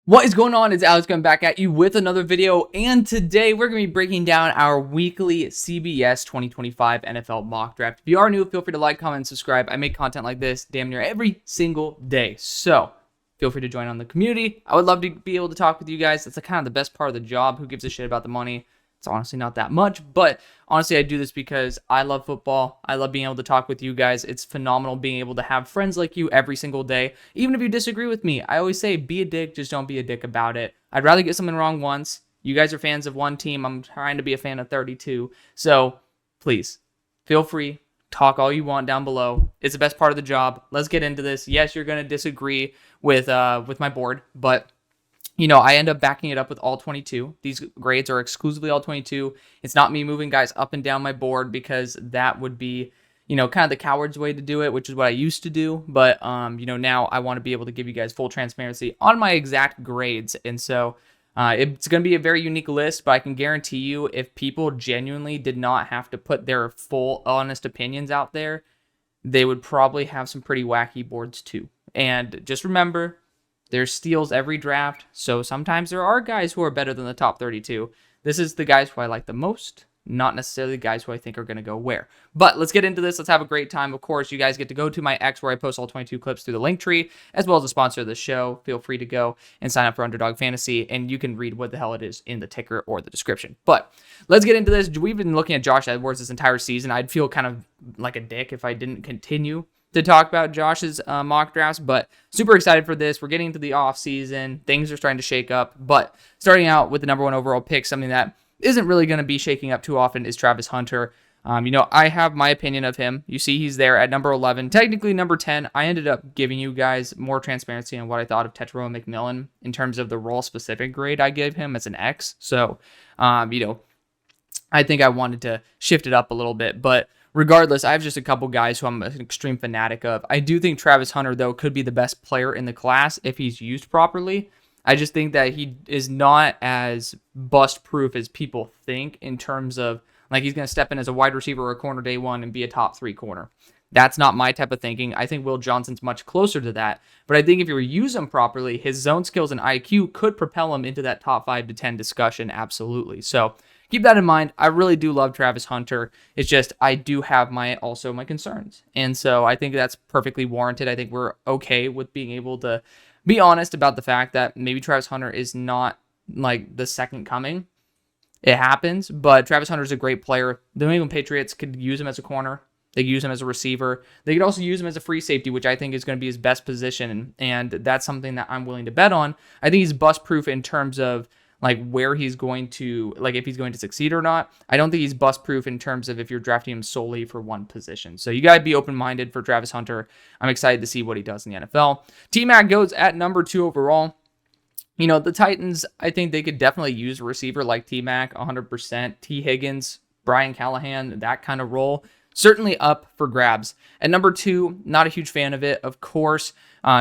What is going on? It's Alex coming back at you with another video, and today we're going to be breaking down our weekly CBS 2025 NFL mock draft. If you are new, feel free to like, comment, and subscribe. I make content like this damn near every single day, so feel free to join on the community. I would love to be able to talk with you guys. That's kind of the best part of the job. Who gives a shit about the money? It's honestly not that much, but honestly, I do this because I love football. I love being able to talk with you guys. It's phenomenal being able to have friends like you every single day. Even if you disagree with me, I always say be a dick, just don't be a dick about it. I'd rather get something wrong once. You guys are fans of one team. I'm trying to be a fan of 32. So please, feel free. Talk all you want down below. It's the best part of the job. Let's get into this. Yes, you're going to disagree with my board, but you know, I end up backing it up with all 22. These grades are exclusively all 22. It's not me moving guys up and down my board because that would be, you know, kind of the coward's way to do it, which is what I used to do. But, you know, now I want to be able to give you guys full transparency on my exact grades. And so it's going to be a very unique list, but I can guarantee you if people genuinely did not have to put their full honest opinions out there, they would probably have some pretty wacky boards too. And just remember, there's steals every draft, so sometimes there are guys who are better than the top 32. This is the guys who I like the most, not necessarily the guys who I think are going to go where. But let's get into this. Let's have a great time. Of course, you guys get to go to my X where I post all 22 clips through the link tree, as well as the sponsor of the show. Feel free to go and sign up for UnderDog Fantasy, and you can read what the hell it is in the ticker or the description. But let's get into this. We've been looking at Josh Edwards this entire season. I'd feel kind of like a dick if I didn't continue to talk about Josh's mock drafts, but super excited for this. We're getting into the off season. Things are starting to shake up, but starting out with the number 1 overall pick, something that isn't really going to be shaking up too often is Travis Hunter. You know, I have my opinion of him. You see he's there at number 11, technically number 10. I ended up giving you guys more transparency on what I thought of Tetairoa McMillan in terms of the role specific grade I gave him as an X. So, you know, I think I wanted to shift it up a little bit, but regardless, I have just a couple guys who I'm an extreme fanatic of. I do think Travis Hunter, though, could be the best player in the class if he's used properly. I just think that he is not as bust-proof as people think in terms of, like, he's going to step in as a wide receiver or a corner day one and be a top 3 corner. That's not my type of thinking. I think Will Johnson's much closer to that. But I think if you use him properly, his zone skills and IQ could propel him into that top 5 to 10 discussion, absolutely. So keep that in mind. I really do love Travis Hunter. It's just I do have my concerns. And so I think that's perfectly warranted. I think we're okay with being able to be honest about the fact that maybe Travis Hunter is not like the second coming. It happens, but Travis Hunter is a great player. The New England Patriots could use him as a corner. They could use him as a receiver. They could also use him as a free safety, which I think is going to be his best position. And that's something that I'm willing to bet on. I think he's bust-proof in terms of like where he's going to, like if he's going to succeed or not. I don't think he's bust-proof in terms of if you're drafting him solely for one position. So you got to be open-minded for Travis Hunter. I'm excited to see what he does in the NFL. T-Mac goes at number 2 overall. You know, the Titans, I think they could definitely use a receiver like T-Mac 100%. T. Higgins, Brian Callahan, that kind of role. Certainly up for grabs. At number 2, not a huge fan of it. Of course,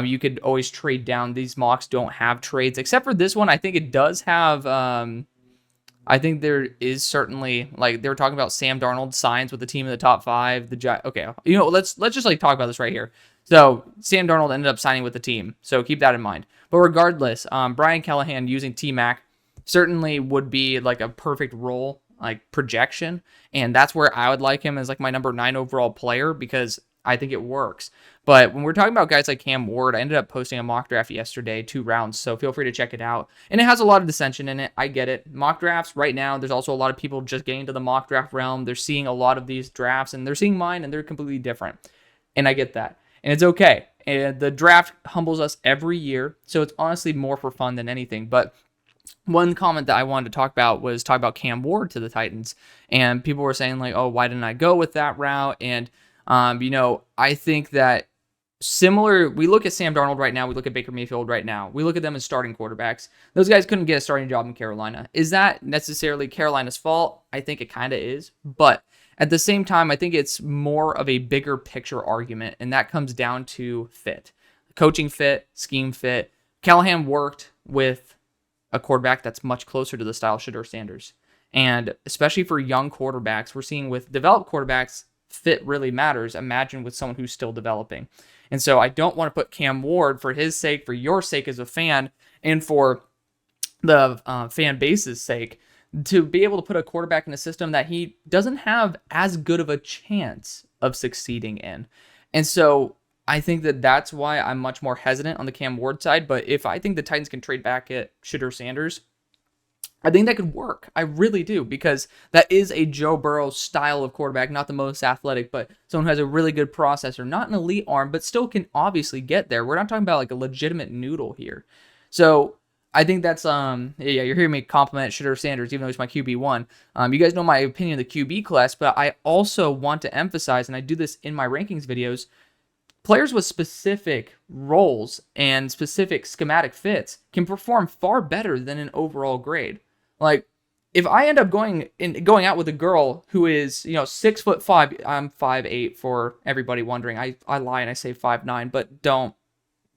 you could always trade down. These mocks don't have trades, except for this one. I think it does have. I think there is certainly, like, they were talking about Sam Darnold signs with the team in the top 5. Okay, you know, let's just like talk about this right here. So Sam Darnold ended up signing with the team, so keep that in mind. But regardless, Brian Callahan using T-Mac certainly would be like a perfect role, like projection, and that's where I would like him as like my number 9 overall player because I think it works. But when we're talking about guys like Cam Ward, I ended up posting a mock draft yesterday, 2 rounds, so feel free to check it out. And it has a lot of dissension in it. I get it. Mock drafts right now, there's also a lot of people just getting into the mock draft realm. They're seeing a lot of these drafts, and they're seeing mine, and they're completely different. And I get that. And it's okay. And the draft humbles us every year, so it's honestly more for fun than anything. But one comment that I wanted to talk about Cam Ward to the Titans, and people were saying like, oh, why didn't I go with that route? And you know, I think that we look at Sam Darnold right now, we look at Baker Mayfield right now, we look at them as starting quarterbacks. Those guys couldn't get a starting job in Carolina. Is that necessarily Carolina's fault? I think it kind of is, but at the same time, I think it's more of a bigger picture argument, and that comes down to fit. Coaching fit, scheme fit. Callahan worked with a quarterback that's much closer to the style of Shedeur Sanders. And especially for young quarterbacks, we're seeing with developed quarterbacks, fit really matters. Imagine with someone who's still developing. And so I don't want to put Cam Ward, for his sake, for your sake as a fan, and for the fan base's sake, to be able to put a quarterback in a system that he doesn't have as good of a chance of succeeding in. And so I think that that's why I'm much more hesitant on the Cam Ward side. But if I think the Titans can trade back at Shedeur Sanders, I think that could work. I really do, because that is a Joe Burrow style of quarterback, not the most athletic, but someone who has a really good processor, not an elite arm, but still can obviously get there. We're not talking about like a legitimate noodle here. So I think that's, yeah, you're hearing me compliment Shedeur Sanders, even though he's my QB1. You guys know my opinion of the QB class, but I also want to emphasize, and I do this in my rankings videos, players with specific roles and specific schematic fits can perform far better than an overall grade. Like, if I end up going out with a girl who is, 6'5", I'm 5'8" for everybody wondering. I lie and I say 5'9", but don't.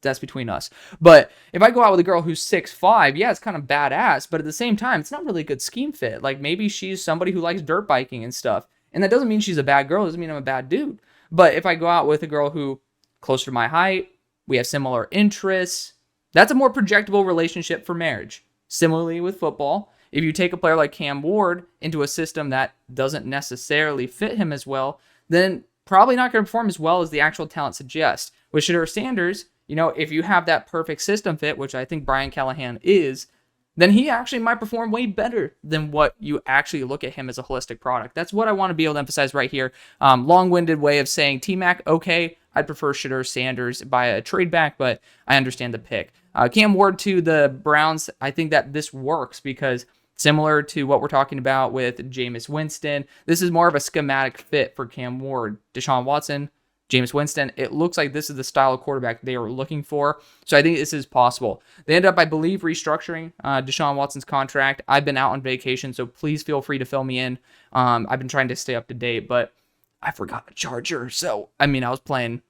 That's between us. But if I go out with a girl who's 6'5", yeah, it's kind of badass, but at the same time, it's not really a good scheme fit. Like, maybe she's somebody who likes dirt biking and stuff. And that doesn't mean she's a bad girl. It doesn't mean I'm a bad dude. But if I go out with a girl who closer to my height, we have similar interests, that's a more projectable relationship for marriage. Similarly with football, if you take a player like Cam Ward into a system that doesn't necessarily fit him as well, then probably not going to perform as well as the actual talent suggests. With Shedeur Sanders, if you have that perfect system fit, which I think Brian Callahan is, then he actually might perform way better than what you actually look at him as a holistic product. That's what I want to be able to emphasize right here. Long-winded way of saying T-Mac, okay, I'd prefer Shedeur Sanders by a trade back, but I understand the pick. Cam Ward to the Browns, I think that this works because similar to what we're talking about with Jameis Winston, this is more of a schematic fit for Cam Ward. Deshaun Watson, Jameis Winston, it looks like this is the style of quarterback they were looking for. So I think this is possible. They end up, I believe, restructuring Deshaun Watson's contract. I've been out on vacation, so please feel free to fill me in. I've been trying to stay up to date, but I forgot a charger. So, I was playing,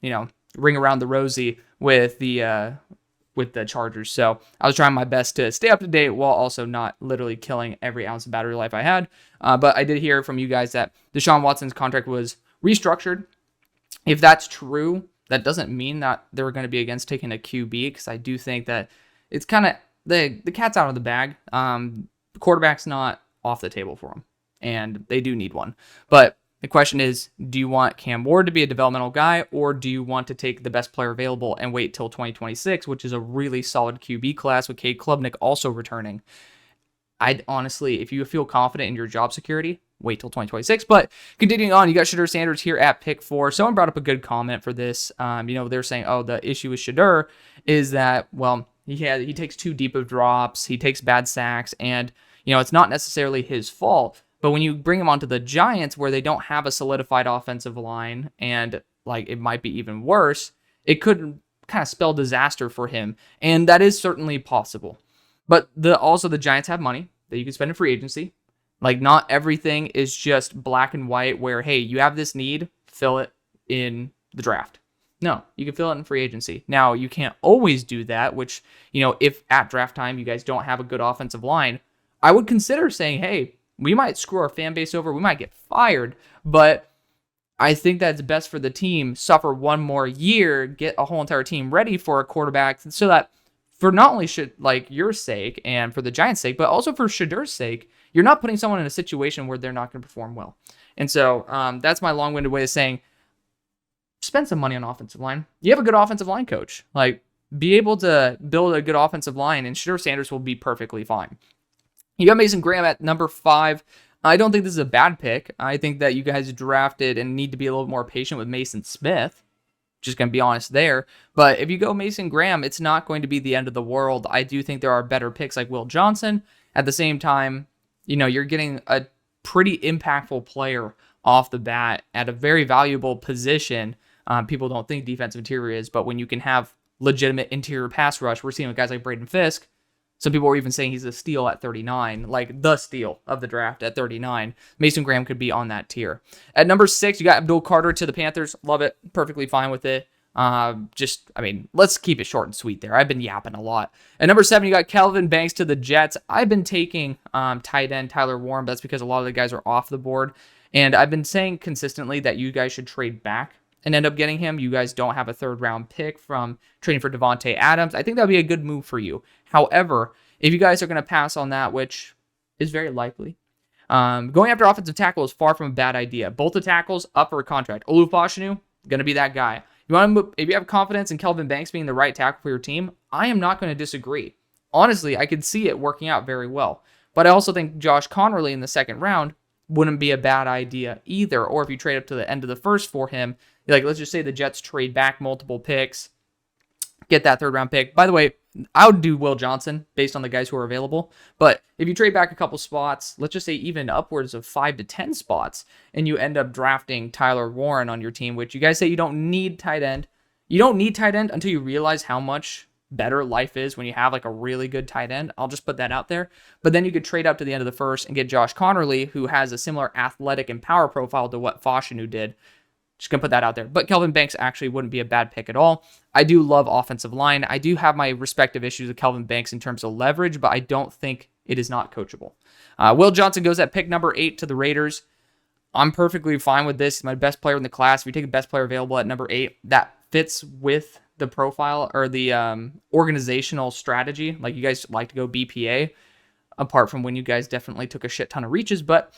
ring around the rosy with the Chargers. So I was trying my best to stay up to date while also not literally killing every ounce of battery life I had. But I did hear from you guys that Deshaun Watson's contract was restructured. If that's true, that doesn't mean that they're going to be against taking a QB, because I do think that it's kind of the cat's out of the bag. The quarterback's not off the table for them, and they do need one. But the question is, do you want Cam Ward to be a developmental guy, or do you want to take the best player available and wait till 2026, which is a really solid QB class with Cade Klubnik also returning? I'd honestly, if you feel confident in your job security, wait till 2026. But continuing on, you got Shedeur Sanders here at pick 4. Someone brought up a good comment for this. They're saying, oh, the issue with Shedeur is that, well, he takes too deep of drops, he takes bad sacks, and it's not necessarily his fault. But when you bring him onto the Giants, where they don't have a solidified offensive line, and like it might be even worse, it could kind of spell disaster for him, and that is certainly possible. But also the Giants have money that you can spend in free agency. Like, not everything is just black and white where, hey, you have this need, fill it in the draft. No, you can fill it in free agency. Now, you can't always do that, which, if at draft time you guys don't have a good offensive line, I would consider saying, hey, we might screw our fan base over, we might get fired, but I think that's best for the team. Suffer one more year, get a whole entire team ready for a quarterback, so that for not only your sake and for the Giants' sake, but also for Shedeur's sake, you're not putting someone in a situation where they're not going to perform well. And so that's my long-winded way of saying, spend some money on offensive line. You have a good offensive line coach. Be able to build a good offensive line, and Shedeur Sanders will be perfectly fine. You got Mason Graham at number 5. I don't think this is a bad pick. I think that you guys drafted and need to be a little more patient with Mason Smith. Just going to be honest there. But if you go Mason Graham, it's not going to be the end of the world. I do think there are better picks like Will Johnson. At the same time, you're getting a pretty impactful player off the bat at a very valuable position. People don't think defensive interior is, but when you can have legitimate interior pass rush, we're seeing with guys like Braden Fisk. Some people are even saying he's a steal at 39, like the steal of the draft at 39. Mason Graham could be on that tier. At number 6, you got Abdul Carter to the Panthers. Love it. Perfectly fine with it. Let's keep it short and sweet there. I've been yapping a lot. At number 7, you got Calvin Banks to the Jets. I've been taking tight end Tyler Warren, but that's because a lot of the guys are off the board. And I've been saying consistently that you guys should trade back and end up getting him, you guys don't have a 3rd round pick from trading for Devontae Adams, I think that would be a good move for you. However, if you guys are going to pass on that, which is very likely, going after offensive tackle is far from a bad idea. Both the tackles up for a contract. Olu going to be that guy. If you have confidence in Kelvin Banks being the right tackle for your team, I am not going to disagree. Honestly, I could see it working out very well. But I also think Josh Connerly in the 2nd round wouldn't be a bad idea either. Or if you trade up to the end of the 1st for him, like let's just say the Jets trade back multiple picks, get that 3rd round pick. By the way, I would do Will Johnson based on the guys who are available. But if you trade back a couple spots, let's just say even upwards of 5 to 10 spots, and you end up drafting Tyler Warren on your team, which you guys say you don't need tight end. You don't need tight end until you realize how much better life is when you have like a really good tight end. I'll just put that out there. But then you could trade up to the end of the 1st and get Josh Connerly, who has a similar athletic and power profile to what Fashanu did. Just going to put that out there. But Kelvin Banks actually wouldn't be a bad pick at all. I do love offensive line. I do have my respective issues with Kelvin Banks in terms of leverage, but I don't think it is not coachable. Will Johnson goes at pick number 8 to the Raiders. I'm perfectly fine with this. He's my best player in the class. If you take a best player available at number 8, that fits with the profile or the organizational strategy. Like you guys like to go BPA, apart from when you guys definitely took a shit ton of reaches, but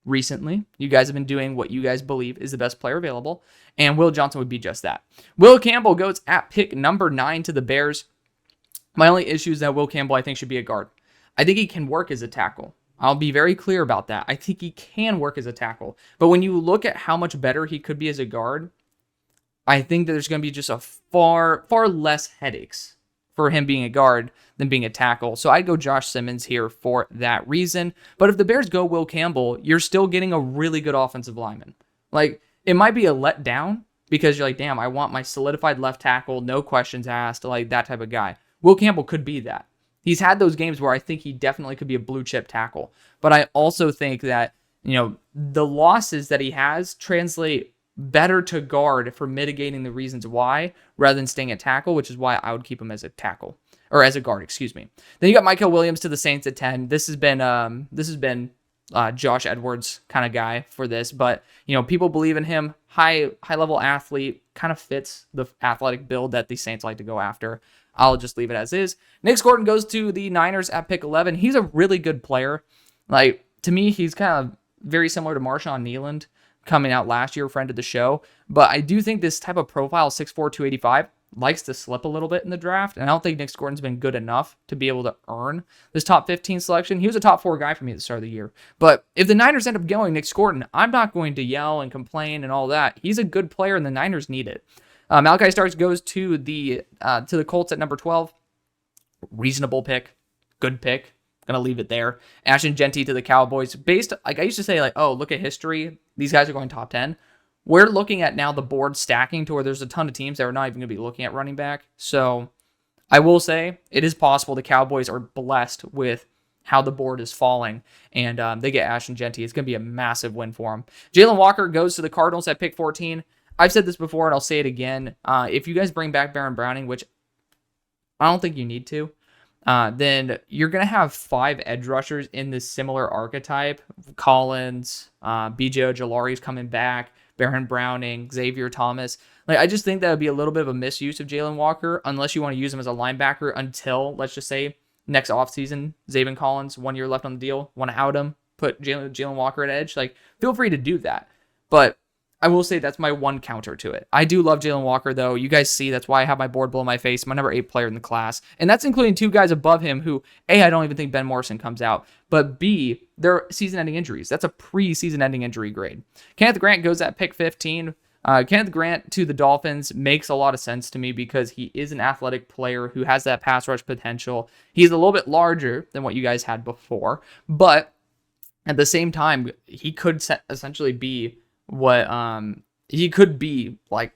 recently, you guys have been doing what you guys believe is the best player available, and Will Johnson would be just that. Will Campbell goes at pick number 9 to the Bears. My only issue is that Will Campbell, I think, should be a guard. I think he can work as a tackle. I'll be very clear about that. I think he can work as a tackle. But when you look at how much better he could be as a guard, I think that there's going to be just a far less headaches for him being a guard than being a tackle. So I'd go Josh Simmons here for that reason. But if the Bears go Will Campbell, you're still getting a really good offensive lineman. Like, it might be a letdown because you're like, damn, I want my solidified left tackle, no questions asked, like that type of guy. Will Campbell could be that. He's had those games where I think he definitely could be a blue chip tackle. But I also think that, the losses that he has translate better to guard for mitigating the reasons why rather than staying at tackle, which is why I would keep him as a tackle or as a guard, excuse me. Then you got Michael Williams to the Saints at 10. This has been Josh Edwards kind of guy for this, but people believe in him. High level athlete, kind of fits the athletic build that the Saints like to go after. I'll just leave it as is. Nick Gordon goes to the Niners at pick 11. He's a really good player. Like, to me, he's kind of very similar to Marshawn Kneeland coming out last year, friend of the show. But I do think this type of profile, 6'4", 285, likes to slip a little bit in the draft. And I don't think Nick Gordon's been good enough to be able to earn this top 15 selection. He was a top 4 guy for me at the start of the year. But if the Niners end up going Nick Gordon, I'm not going to yell and complain and all that. He's a good player and the Niners need it. Malachi Starks goes to the Colts at number 12. Reasonable pick. Good pick. Gonna leave it there. Ashton Genty to the Cowboys. Based, like I used to say, like, oh, look at history. These guys are going top 10. We're looking at now the board stacking to where there's a ton of teams that are not even going to be looking at running back. So I will say it is possible the Cowboys are blessed with how the board is falling, and they get Ashton Genty. It's going to be a massive win for them. Jalen Walker goes to the Cardinals at pick 14. I've said this before, and I'll say it again. If you guys bring back Baron Browning, which I don't think you need to, then you're going to have 5 edge rushers in this similar archetype. Collins, B.J. Ojolari's coming back, Baron Browning, Xavier Thomas. Like, I just think that would be a little bit of a misuse of Jalen Walker unless you want to use him as a linebacker until, let's just say, next offseason, Zaven Collins, 1 year left on the deal, want to out him, put Jalen Walker at edge. Like, feel free to do that. But I will say that's my one counter to it. I do love Jalen Walker, though. You guys see that's why I have my board below my face, my number 8 player in the class. And that's including 2 guys above him who, A, I don't even think Ben Morrison comes out, but B, they're season-ending injuries. That's a pre-season-ending injury grade. Kenneth Grant goes at pick 15. Kenneth Grant to the Dolphins makes a lot of sense to me because he is an athletic player who has that pass rush potential. He's a little bit larger than what you guys had before, but at the same time, he could essentially be what he could be, like,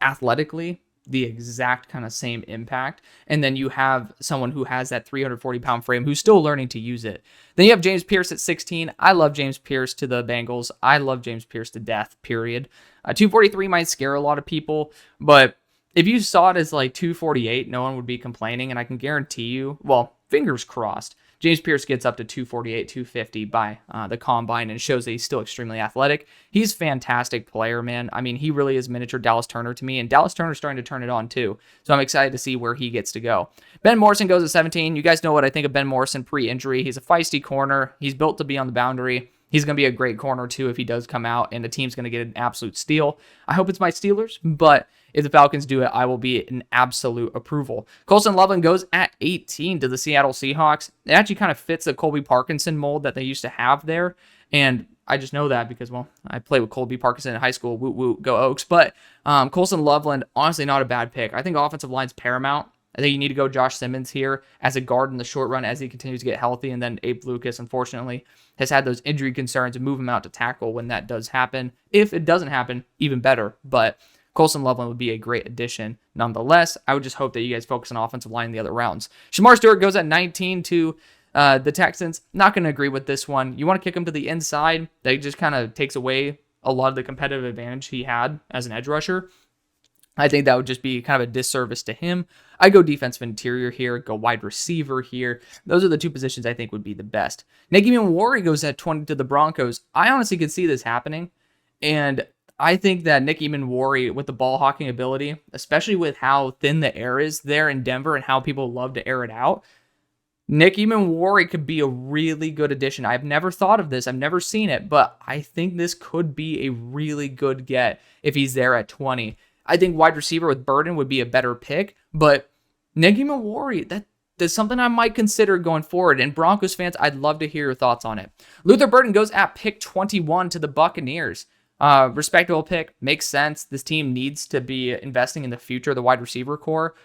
athletically the exact kind of same impact. And then you have someone who has that 340-pound frame who's still learning to use it. Then you have James Pierce at 16. I love James Pierce to the Bengals. I love James Pierce to death, period. 243 might scare a lot of people, but if you saw it as like 248, no one would be complaining. And I can guarantee you, well, fingers crossed, James Pierce gets up to 248, 250 by the combine and shows that he's still extremely athletic. He's a fantastic player, man. I mean, he really is miniature Dallas Turner to me, and Dallas Turner's starting to turn it on too. So I'm excited to see where he gets to go. Ben Morrison goes at 17. You guys know what I think of Ben Morrison pre-injury. He's a feisty corner. He's built to be on the boundary. He's going to be a great corner too if he does come out, and the team's going to get an absolute steal. I hope it's my Steelers, but if the Falcons do it, I will be in absolute approval. Colston Loveland goes at 18 to the Seattle Seahawks. It actually kind of fits the Colby Parkinson mold that they used to have there, and I just know that because, well, I played with Colby Parkinson in high school. Woot woot, go Oaks. But Colston Loveland, honestly, not a bad pick. I think offensive line's paramount. I think you need to go Josh Simmons here as a guard in the short run as he continues to get healthy. And then Abe Lucas, unfortunately, has had those injury concerns and move him out to tackle when that does happen. If it doesn't happen, even better. But Colston Loveland would be a great addition. Nonetheless, I would just hope that you guys focus on offensive line in the other rounds. Shamar Stewart goes at 19 to the Texans. Not going to agree with this one. You want to kick him to the inside. That just kind of takes away a lot of the competitive advantage he had as an edge rusher. I think that would just be kind of a disservice to him. I go defensive interior here, go wide receiver here. Those are the two positions I think would be the best. Nick Emmanwori goes at 20 to the Broncos. I honestly could see this happening, and I think that Nick Emmanwori, with the ball hawking ability, especially with how thin the air is there in Denver and how people love to air it out, Nick Emmanwori could be a really good addition. I've never thought of this. I've never seen it, but I think this could be a really good get if he's there at 20. I think wide receiver with Burden would be a better pick, but Nick Emmanwori, that's something I might consider going forward. And Broncos fans, I'd love to hear your thoughts on it. Luther Burden goes at pick 21 to the Buccaneers. Respectable pick, makes sense. This team needs to be investing in the future of the wide receiver core.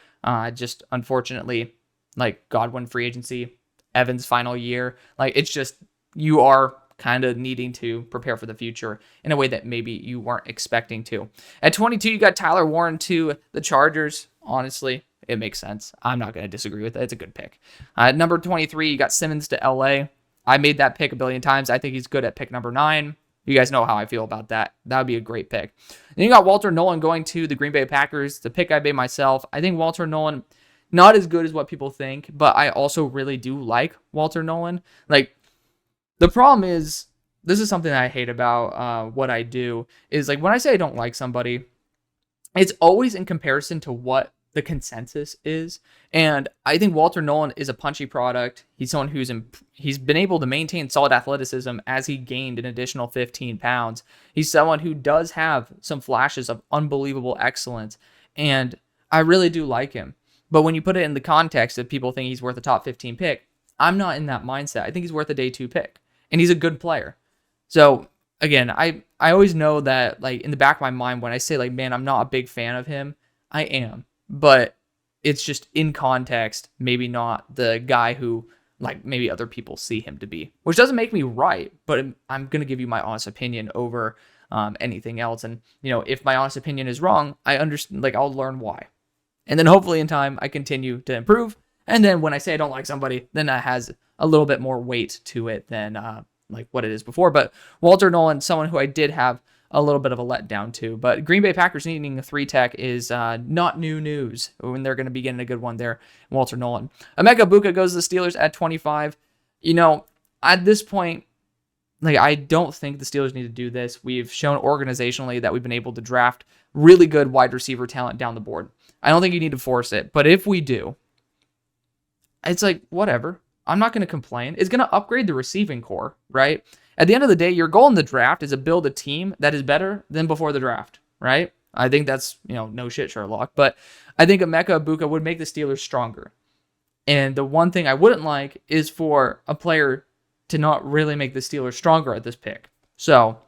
Just unfortunately, like Godwin free agency, Evans final year, like it's just, you are kind of needing to prepare for the future in a way that maybe you weren't expecting to. At 22, you got Tyler Warren to the Chargers. Honestly, it makes sense. I'm not going to disagree with it. It's a good pick. At number 23, you got Simmons to LA. I made that pick a billion times. I think he's good at pick number 9. You guys know how I feel about that. That would be a great pick. Then you got Walter Nolan going to the Green Bay Packers. The pick I made myself. I think Walter Nolan, not as good as what people think, but I also really do like Walter Nolan. Like, the problem is, this is something that I hate about what I do, is like when I say I don't like somebody, it's always in comparison to what the consensus is. And I think Walter Nolan is a punchy product. He's someone he's been able to maintain solid athleticism as he gained an additional 15 pounds. He's someone who does have some flashes of unbelievable excellence, and I really do like him. But when you put it in the context of people think he's worth a top 15 pick, I'm not in that mindset. I think he's worth a day 2 pick. And he's a good player. So, again, I always know that, like, in the back of my mind, when I say, like, man, I'm not a big fan of him, I am. But it's just in context, maybe not the guy who, like, maybe other people see him to be. Which doesn't make me right, but I'm going to give you my honest opinion over anything else. And, you know, if my honest opinion is wrong, I understand, like, I'll learn why. And then hopefully in time, I continue to improve. And then when I say I don't like somebody, then that has a little bit more weight to it than like what it is before. But Walter Nolan, someone who I did have a little bit of a letdown to. But Green Bay Packers needing a 3-tech is not new news when they're going to be getting a good one there. Walter Nolan. Emeka Egbuka goes to the Steelers at 25. You know, at this point, like, I don't think the Steelers need to do this. We've shown organizationally that we've been able to draft really good wide receiver talent down the board. I don't think you need to force it. But if we do, it's like, whatever. I'm not going to complain. It's going to upgrade the receiving core, right? At the end of the day, your goal in the draft is to build a team that is better than before the draft, right? I think that's, you know, no shit, Sherlock. But I think Emeka Egbuka would make the Steelers stronger. And the one thing I wouldn't like is for a player to not really make the Steelers stronger at this pick. So,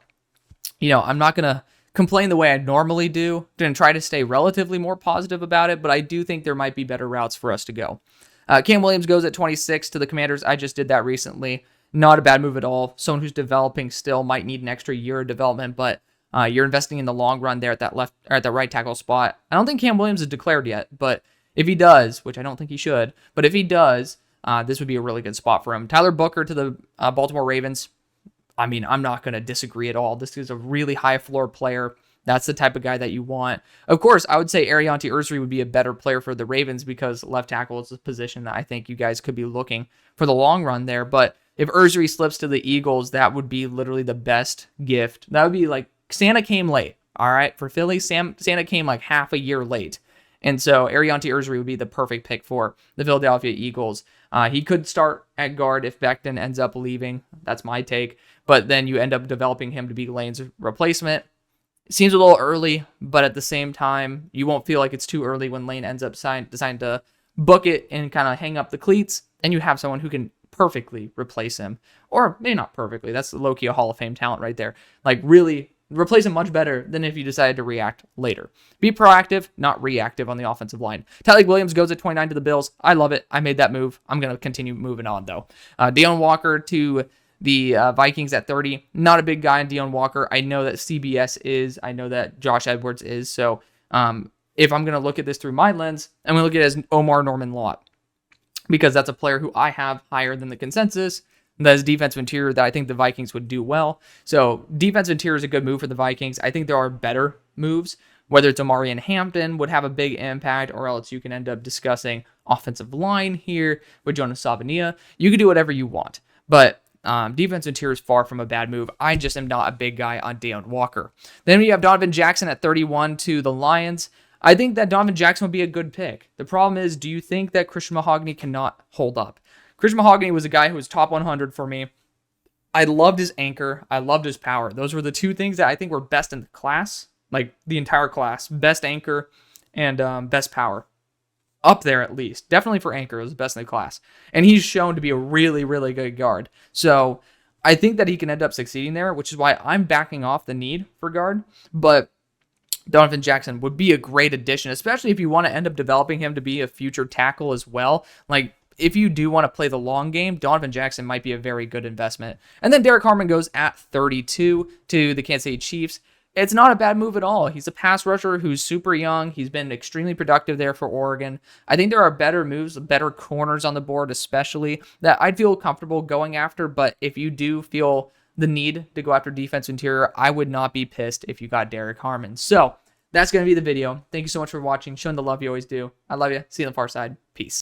you know, I'm not going to complain the way I normally do. I'm going to try to stay relatively more positive about it, but I do think there might be better routes for us to go. Cam Williams goes at 26 to the Commanders. I just did that recently. Not a bad move at all. Someone who's developing still might need an extra year of development, but you're investing in the long run there at that left or at that right tackle spot. I don't think Cam Williams is declared yet, but if he does, which I don't think he should, but if he does, this would be a really good spot for him. Tyler Booker to the Baltimore Ravens. I mean, I'm not going to disagree at all. This is a really high floor player. That's the type of guy that you want. Of course, I would say Ariante Ursary would be a better player for the Ravens because left tackle is a position that I think you guys could be looking for the long run there. But if Ursary slips to the Eagles, that would be literally the best gift. That would be like Santa came late. All right, for Philly, Santa came like half a year late. And so Ariante Ursary would be the perfect pick for the Philadelphia Eagles. He could start at guard if Becton ends up leaving. That's my take. But then you end up developing him to be Lane's replacement. It seems a little early, but at the same time, you won't feel like it's too early when Lane ends up deciding to book it and kind of hang up the cleats, and you have someone who can perfectly replace him. Or maybe not perfectly. That's low-key a Hall of Fame talent right there. Like, really replace him much better than if you decided to react later. Be proactive, not reactive on the offensive line. Tyleik Williams goes at 29 to the Bills. I love it. I made that move. I'm going to continue moving on, though. Deone Walker to the Vikings at 30. Not a big guy in Deone Walker. I know that CBS is. I know that Josh Edwards is. So if I'm going to look at this through my lens, I'm going to look at it as Omar Norman Lott, because that's a player who I have higher than the consensus. That is defensive interior that I think the Vikings would do well. So defensive interior is a good move for the Vikings. I think there are better moves, whether it's Omari and Hampton would have a big impact, or else you can end up discussing offensive line here with Jonas Savania. You can do whatever you want, but defensive interior is far from a bad move. I just am not a big guy on Deone Walker. Then we have Donovan Jackson at 31 to the Lions. I think that Donovan Jackson would be a good pick. The problem is, do you think that Christian Mahogany cannot hold up? Christian Mahogany was a guy who was top 100 for me. I loved his anchor. I loved his power. Those were the two things that I think were best in the class, like the entire class. Best anchor and best power. Up there at least. Definitely for anchor, it was best in the class. And he's shown to be a really, really good guard. So I think that he can end up succeeding there, which is why I'm backing off the need for guard. But Donovan Jackson would be a great addition, especially if you want to end up developing him to be a future tackle as well. Like, if you do want to play the long game, Donovan Jackson might be a very good investment. And then Derek Harmon goes at 32 to the Kansas City Chiefs. It's not a bad move at all. He's a pass rusher who's super young. He's been extremely productive there for Oregon. I think there are better moves, better corners on the board especially, that I'd feel comfortable going after. But if you do feel the need to go after defense interior, I would not be pissed if you got Derek Harmon. So that's going to be the video. Thank you so much for watching, showing the love you always do. I love you. See you on the far side. Peace.